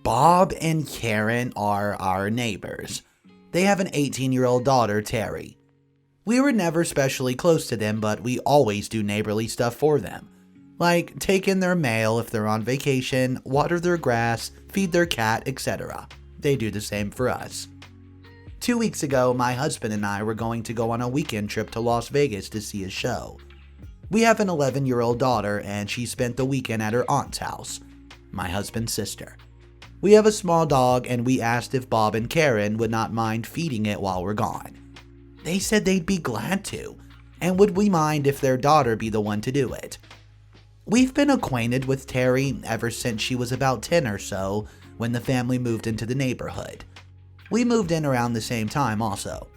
Bob and Karen are our neighbors. They have an 18-year-old daughter, Terry. We were never especially close to them, but we always do neighborly stuff for them. Like take in their mail if they're on vacation, water their grass, feed their cat, etc. They do the same for us. 2 weeks ago, my husband and I were going to go on a weekend trip to Las Vegas to see a show. We have an 11-year-old daughter, and she spent the weekend at her aunt's house, my husband's sister. We have a small dog, and we asked if Bob and Karen would not mind feeding it while we're gone. They said they'd be glad to, and would we mind if their daughter be the one to do it. We've been acquainted with Terry ever since she was about 10 or so, when the family moved into the neighborhood. We moved in around the same time also.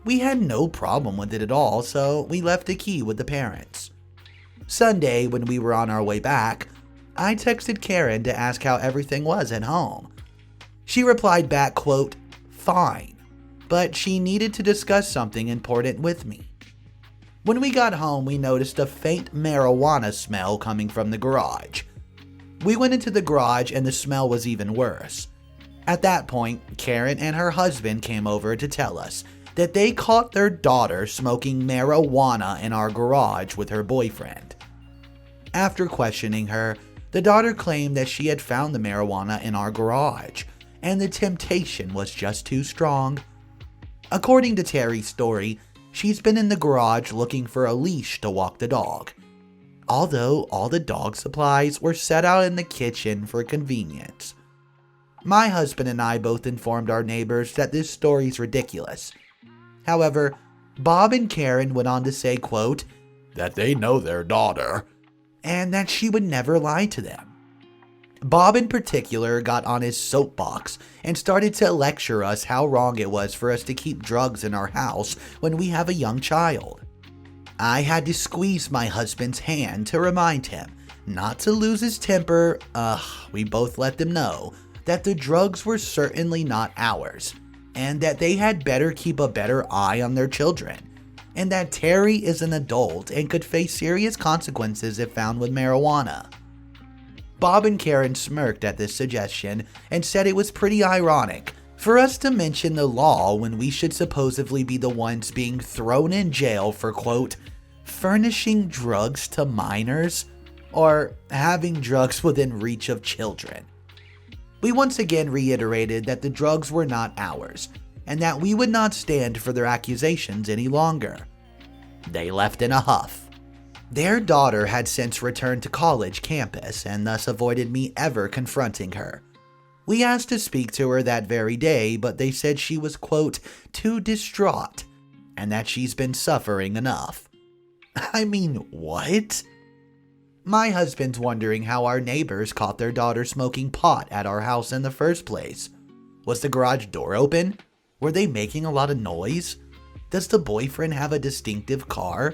We had no problem with it at all, so we left a key with the parents. Sunday, when we were on our way back, I texted Karen to ask how everything was at home. She replied back, quote, "Fine," but she needed to discuss something important with me. When we got home, we noticed a faint marijuana smell coming from the garage. We went into the garage and the smell was even worse. At that point, Karen and her husband came over to tell us that they caught their daughter smoking marijuana in our garage with her boyfriend. After questioning her, the daughter claimed that she had found the marijuana in our garage, and the temptation was just too strong. According to Terry's story, she's been in the garage looking for a leash to walk the dog, although all the dog supplies were set out in the kitchen for convenience. My husband and I both informed our neighbors that this story's ridiculous. However, Bob and Karen went on to say, quote, that they know their daughter, and that she would never lie to them. Bob in particular got on his soapbox and started to lecture us how wrong it was for us to keep drugs in our house when we have a young child. I had to squeeze my husband's hand to remind him not to lose his temper. We both let them know that the drugs were certainly not ours, and that they had better keep a better eye on their children, and that Terry is an adult and could face serious consequences if found with marijuana. Bob and Karen smirked at this suggestion and said it was pretty ironic for us to mention the law when we should supposedly be the ones being thrown in jail for, quote, furnishing drugs to minors or having drugs within reach of children. We once again reiterated that the drugs were not ours, and that we would not stand for their accusations any longer. They left in a huff. Their daughter had since returned to college campus and thus avoided me ever confronting her. We asked to speak to her that very day, but they said she was, quote, too distraught, and that she's been suffering enough. I mean, what? My husband's wondering how our neighbors caught their daughter smoking pot at our house in the first place. Was the garage door open? Were they making a lot of noise? Does the boyfriend have a distinctive car?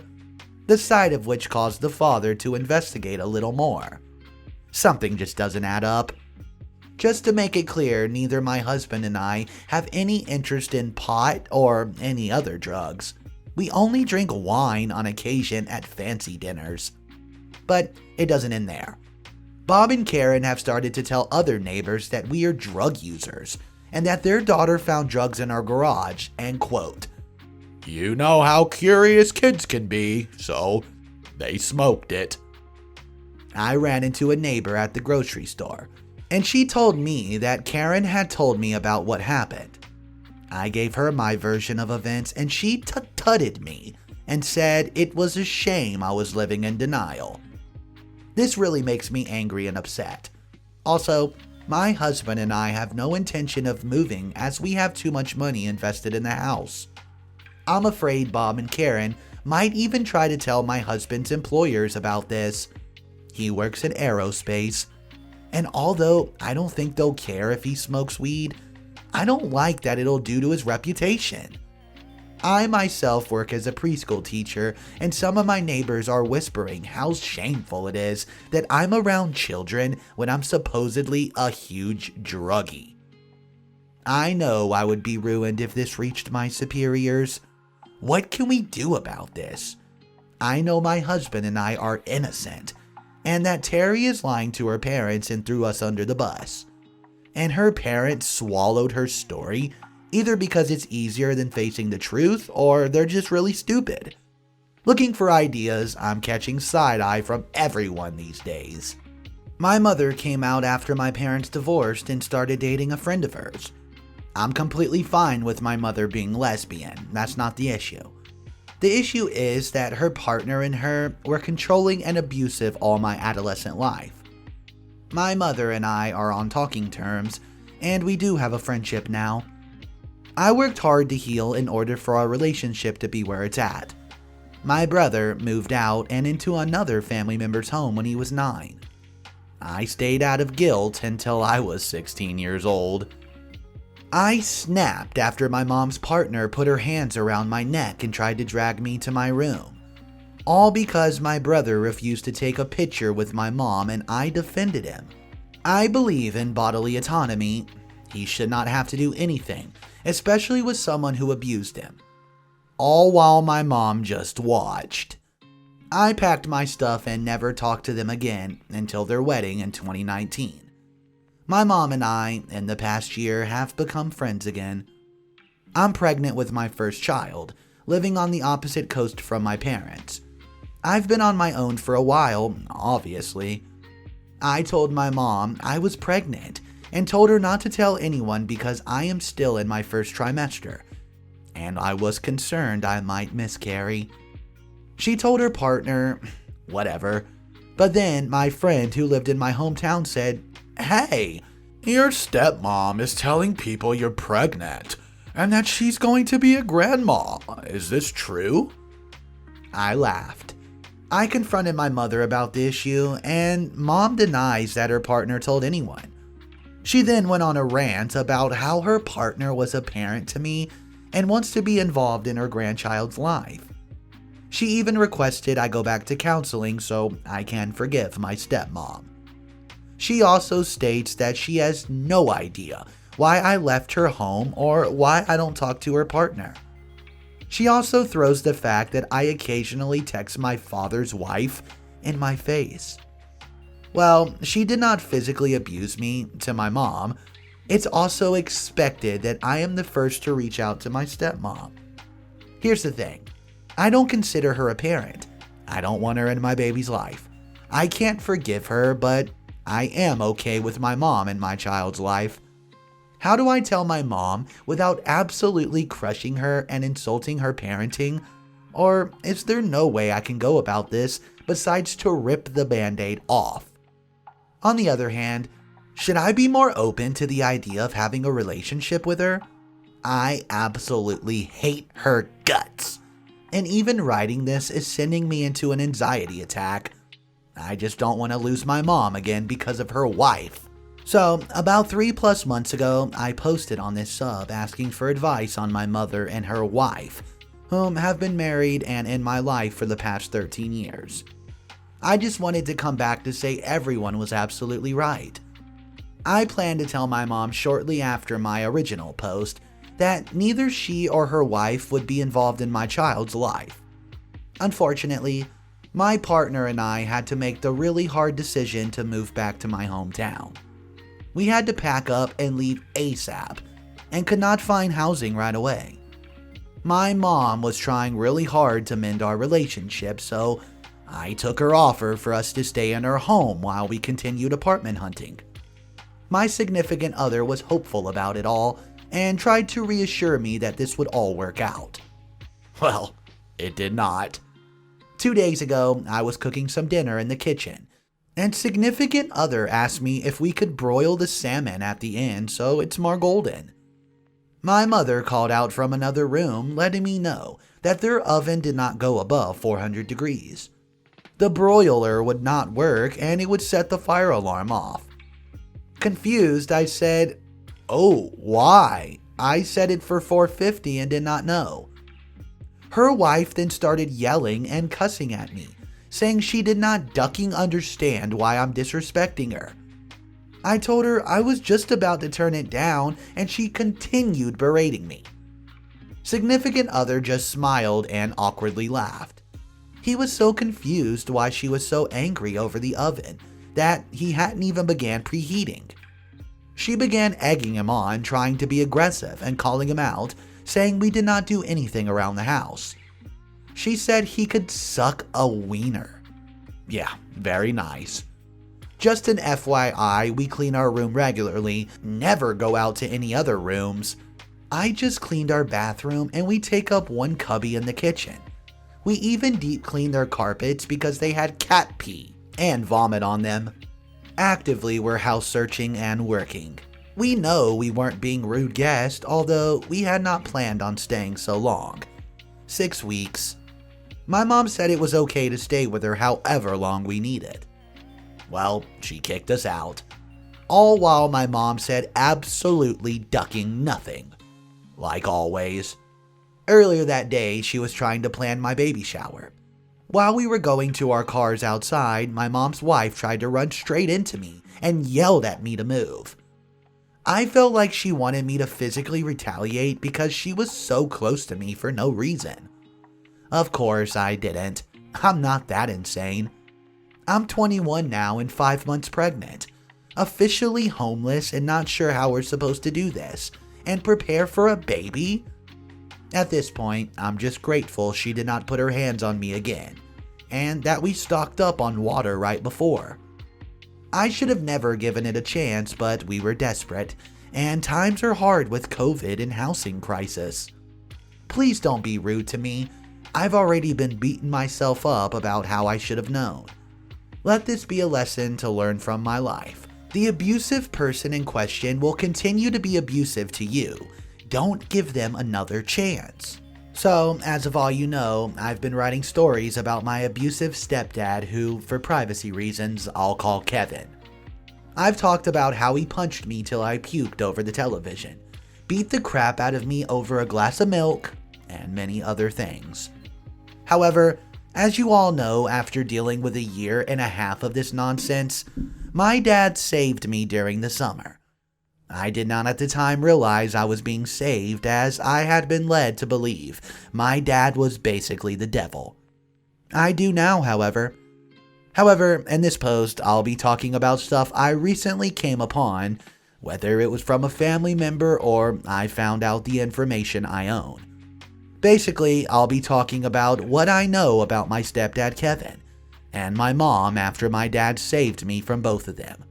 The sight of which caused the father to investigate a little more. Something just doesn't add up. Just to make it clear, neither my husband and I have any interest in pot or any other drugs. We only drink wine on occasion at fancy dinners. But it doesn't end there. Bob and Karen have started to tell other neighbors that we are drug users and that their daughter found drugs in our garage and, quote, you know how curious kids can be, so they smoked it. I ran into a neighbor at the grocery store, and she told me that Karen had told me about what happened. I gave her my version of events, and she tutted me and said it was a shame I was living in denial. This really makes me angry and upset. Also, my husband and I have no intention of moving as we have too much money invested in the house. I'm afraid Bob and Karen might even try to tell my husband's employers about this. He works in aerospace, and although I don't think they'll care if he smokes weed, I don't like that it'll do to his reputation. I myself work as a preschool teacher, and some of my neighbors are whispering how shameful it is that I'm around children when I'm supposedly a huge druggie. I know I would be ruined if this reached my superiors. What can we do about this? I know my husband and I are innocent, and that Terry is lying to her parents and threw us under the bus. and her parents swallowed her story, either because it's easier than facing the truth or they're just really stupid. Looking for ideas, I'm catching side-eye from everyone these days. My mother came out after my parents divorced and started dating a friend of hers. I'm completely fine with my mother being lesbian, that's not the issue. The issue is that her partner and her were controlling and abusive all my adolescent life. My mother and I are on talking terms, and we do have a friendship now. I worked hard to heal in order for our relationship to be where it's at. My brother moved out and into another family member's home when he was 9. I stayed out of guilt until I was 16 years old. I snapped after my mom's partner put her hands around my neck and tried to drag me to my room. All because my brother refused to take a picture with my mom and I defended him. I believe in bodily autonomy. He should not have to do anything, especially with someone who abused him. All while my mom just watched. I packed my stuff and never talked to them again until their wedding in 2019. My mom and I, in the past year, have become friends again. I'm pregnant with my first child, living on the opposite coast from my parents. I've been on my own for a while, obviously. I told my mom I was pregnant and told her not to tell anyone because I am still in my first trimester, and I was concerned I might miscarry. She told her partner, whatever, but then my friend who lived in my hometown said, "Hey, your stepmom is telling people you're pregnant and that she's going to be a grandma. Is this true?" I laughed. I confronted my mother about the issue, and mom denies that her partner told anyone. She then went on a rant about how her partner was a parent to me and wants to be involved in her grandchild's life. She even requested I go back to counseling so I can forgive my stepmom. She also states that she has no idea why I left her home or why I don't talk to her partner. She also throws the fact that I occasionally text my father's wife in my face. Well, she did not physically abuse me to my mom. It's also expected that I am the first to reach out to my stepmom. Here's the thing. I don't consider her a parent. I don't want her in my baby's life. I can't forgive her, but I am okay with my mom in my child's life. How do I tell my mom without absolutely crushing her and insulting her parenting? Or is there no way I can go about this besides to rip the band-aid off? On the other hand, should I be more open to the idea of having a relationship with her? I absolutely hate her guts. And even writing this is sending me into an anxiety attack. I just don't want to lose my mom again because of her wife. So, about 3+ months ago, I posted on this sub asking for advice on my mother and her wife, whom have been married and in my life for the past 13 years. I just wanted to come back to say everyone was absolutely right. I plan to tell my mom shortly after my original post that neither she or her wife would be involved in my child's life. Unfortunately, my partner and I had to make the really hard decision to move back to my hometown. We had to pack up and leave ASAP and could not find housing right away. My mom was trying really hard to mend our relationship, so I took her offer for us to stay in her home while we continued apartment hunting. My significant other was hopeful about it all and tried to reassure me that this would all work out. Well, it did not. 2 days ago, I was cooking some dinner in the kitchen, and significant other asked me if we could broil the salmon at the end so it's more golden. My mother called out from another room, letting me know that their oven did not go above 400 degrees. The broiler would not work and it would set the fire alarm off. Confused, I said, "Oh, why? I set it for 450 and did not know." Her wife then started yelling and cussing at me, saying she did not ducking understand why I'm disrespecting her. I told her I was just about to turn it down and she continued berating me. Significant other just smiled and awkwardly laughed. He was so confused why she was so angry over the oven that he hadn't even began preheating. She began egging him on, trying to be aggressive and calling him out, saying we did not do anything around the house. She said he could suck a wiener. Yeah, very nice. Just an FYI, we clean our room regularly, never go out to any other rooms. I just cleaned our bathroom and we take up one cubby in the kitchen. We even deep cleaned their carpets because they had cat pee and vomit on them. Actively, we're house searching and working. We know we weren't being rude guests, although we had not planned on staying so long. 6 weeks. My mom said it was okay to stay with her however long we needed. Well, she kicked us out. All while my mom said absolutely ducking nothing. Like always. Earlier that day, she was trying to plan my baby shower. While we were going to our cars outside, my mom's wife tried to run straight into me and yelled at me to move. I felt like she wanted me to physically retaliate because she was so close to me for no reason. Of course, I didn't. I'm not that insane. I'm 21 now and 5 months pregnant, officially homeless and not sure how we're supposed to do this, and prepare for a baby? At this point, I'm just grateful she did not put her hands on me again, and that we stocked up on water right before. I should have never given it a chance, but we were desperate, and times are hard with COVID and housing crisis. Please don't be rude to me. I've already been beating myself up about how I should have known. Let this be a lesson to learn from my life. The abusive person in question will continue to be abusive to you. Don't give them another chance. So, as of all you know, I've been writing stories about my abusive stepdad who, for privacy reasons, I'll call Kevin. I've talked about how he punched me till I puked over the television, beat the crap out of me over a glass of milk, and many other things. However, as you all know, after dealing with 1.5 years of this nonsense, my dad saved me during the summer. I did not at the time realize I was being saved, as I had been led to believe my dad was basically the devil. I do now, however. In this post, I'll be talking about stuff I recently came upon, whether it was from a family member or I found out the information I own. Basically, I'll be talking about what I know about my stepdad Kevin, and my mom after my dad saved me from both of them.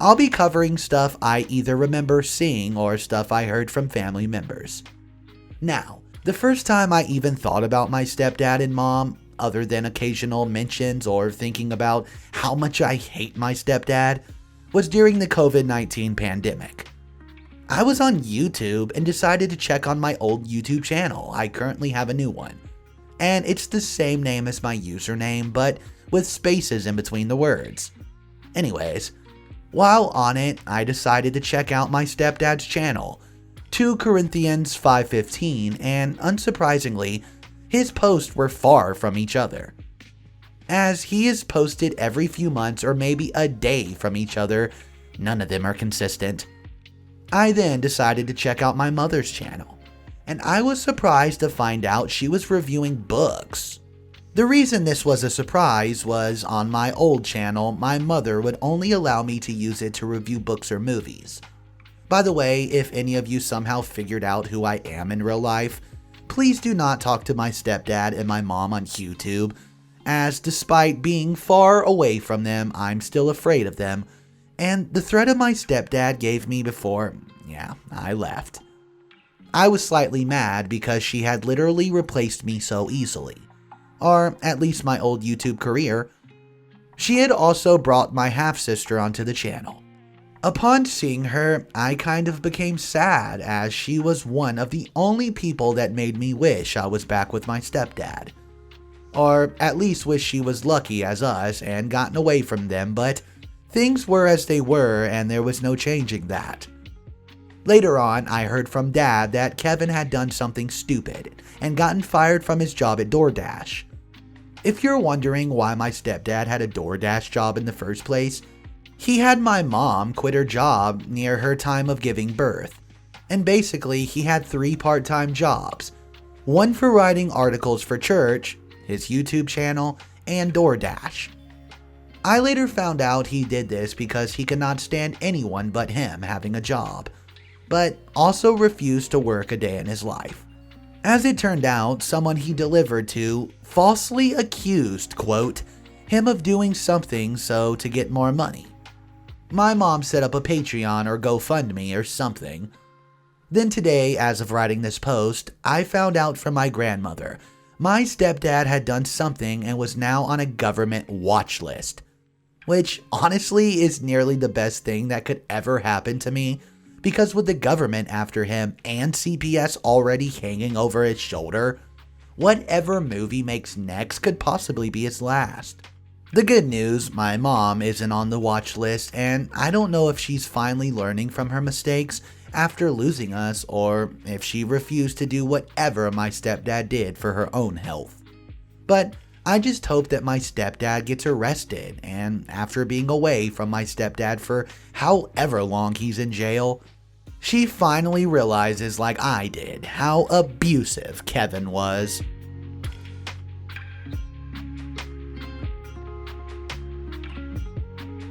I'll be covering stuff I either remember seeing or stuff I heard from family members. Now, the first time I even thought about my stepdad and mom, other than occasional mentions or thinking about how much I hate my stepdad, was during the COVID-19 pandemic. I was on YouTube and decided to check on my old YouTube channel. I currently have a new one. And it's the same name as my username, but with spaces in between the words. Anyways, while on it, I decided to check out my stepdad's channel, 2 Corinthians 5:15, and unsurprisingly, his posts were far from each other. As he is posted every few months or maybe a day from each other, none of them are consistent. I then decided to check out my mother's channel, and I was surprised to find out she was reviewing books. The reason this was a surprise was on my old channel, my mother would only allow me to use it to review books or movies. By the way, if any of you somehow figured out who I am in real life, please do not talk to my stepdad and my mom on YouTube, as despite being far away from them, I'm still afraid of them. And the threat of my stepdad gave me before, I left. I was slightly mad because she had literally replaced me so easily. Or at least my old YouTube career. She had also brought my half-sister onto the channel. Upon seeing her, I kind of became sad as she was one of the only people that made me wish I was back with my stepdad. Or at least wish she was lucky as us and gotten away from them, but things were as they were and there was no changing that. Later on, I heard from Dad that Kevin had done something stupid and gotten fired from his job at DoorDash. If you're wondering why my stepdad had a DoorDash job in the first place, he had my mom quit her job near her time of giving birth, and basically he had 3 part-time jobs, one for writing articles for church, his YouTube channel, and DoorDash. I later found out he did this because he could not stand anyone but him having a job, but also refused to work a day in his life. As it turned out, someone he delivered to falsely accused, quote, him of doing something so to get more money. My mom set up a Patreon or GoFundMe or something. Then today, as of writing this post, I found out from my grandmother my stepdad had done something and was now on a government watch list. Which honestly is nearly the best thing that could ever happen to me, because with the government after him and CPS already hanging over his shoulder, whatever move he makes next could possibly be his last. The good news, my mom isn't on the watch list, and I don't know if she's finally learning from her mistakes after losing us, or if she refused to do whatever my stepdad did for her own health. But I just hope that my stepdad gets arrested, and after being away from my stepdad for however long he's in jail, she finally realizes, like I did, how abusive Kevin was.